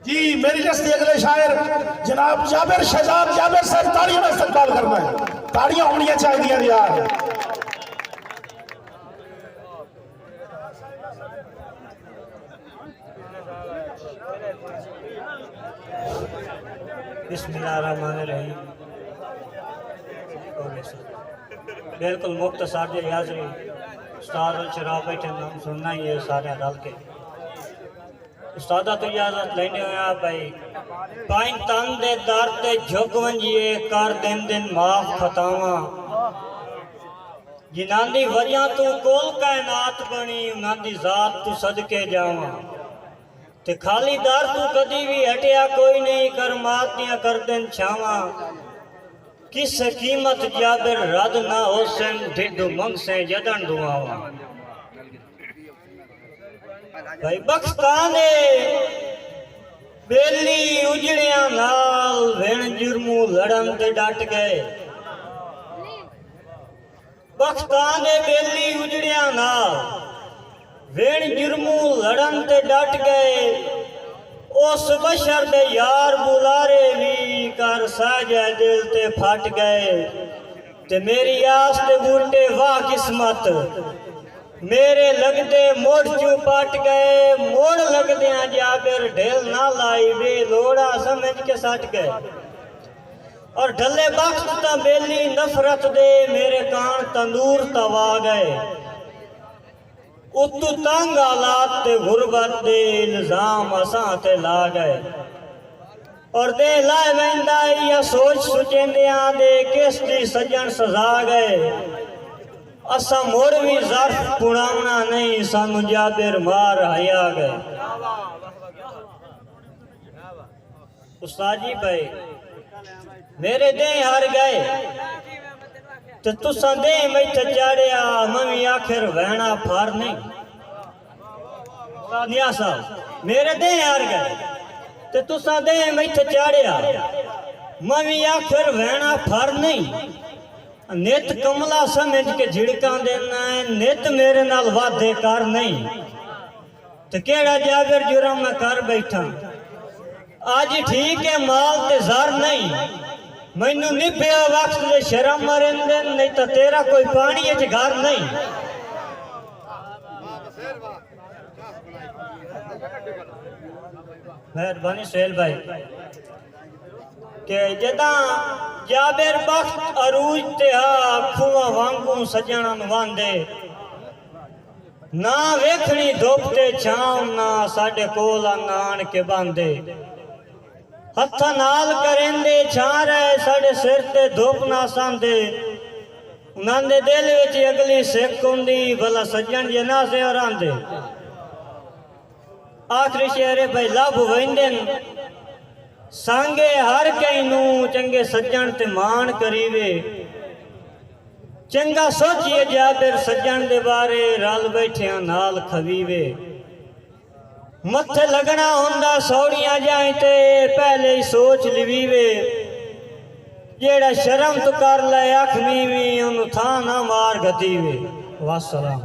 जी मेरी लिस्ट अगले शायर जनाब जाबिर शहजाद जाबिर साहब ताड़ियों में इस्तकबाल करना है, ताड़ियां होनी चाहिए यार। बिस्मिल्लाहिर्रहमानिर्रहीम। बिल्कुल मुख्तसर हाज़री उस्ताद शराब बैठे नाम सुनना ही है सारे रल के। उस्ताद तो इजाजत लेने होया भाई पाइन तन दे दर ते झुक वंजिए कर दिन दिन माफ खतावा जिन्हां दी वजह तू कोल कायनात बनी उन्हां दी जात तू सदके जावा ते खाली दर तू कदी भी हटिया कोई नहीं कर मात दियां कर दिन छावा किस कीमत जाबिर रद ना होसन ढिड मंग से जदन दुआवा भाई बख्ताने बेली उजड़िया नाल वेण जुर्मू लड़न ते डट गए। बख्ताने बेली उजड़िया नाल वेण जुर्मू लड़न ते डट गए। उस बशर दे यार बुलारे भी कर साजा दिल ते फट गए ते मेरी आस दे बूटे वाह किस्मत मेरे लगदे मोड़ चू पट गए। मोड़ लगदे जाबिर ढेल ना लाई वे लोड़ा समझ के सट गए और ढले बख्त ता बेली नफरत दे मेरे कान तंदूर तवा गए। उतु तंग हालात ते गुरबत दे इल्जाम असां ते ला गए और दे लाए वेंदा या सोच सुचेंदियां दे किस दी सजन सजा गए। असा मोड़ भी ज़र्फ पुणावना नहीं सानू जाबिर मार हया गए। उस्ताद जी भाई मेरे दे हार गए तो तुसा दे मैथ चाड़िया मम्मी आखिर वहना फार नहीं। निया साहब मेरे दे हार गए तो तुसा दे मैथ चाड़िया मम्मी आखिर वहना फार नहीं। नित कमला समझ के झिड़का देना है नित मेरे नाल वादे कर नहीं तो केड़ा जाबिर जुर्म मैं कर बैठा। आज ठीक है माल ते ज़र नहीं मैनू निभ्या वक्त दे शर्म मरिंदे नहीं तो तेरा कोई पानी च घर नहीं। मेहरबानी सुहेल भाई के जदा जाबिर बख्त अरूज ते खुआ वांगू सजणन वांदे ना वेखणी धुप ते छांव ना साडे कोल नान के बांदे हथ नाल करेंदे छां रहे साडे सिर ते धुप ना सांदे उन्हां दे दिल विच अगली सिक हुंदी भला सजण जनाज़े और आंदे। आखिरी शेर भाई लभ वेंदे सांगे हर कई नू चंगे सज्जन ते मान करीवे चंगा सोचिए जाबिर सज्जन दे बारे रल बैठिया नाल खवीवे। मत्थे लगना हुंदा सौड़ियां जाए ते पहले ही सोच लिवीवे जेड़ा शर्म तो कर ले अख मीवी उन्हें था ना मार गतीवे। वासलाम।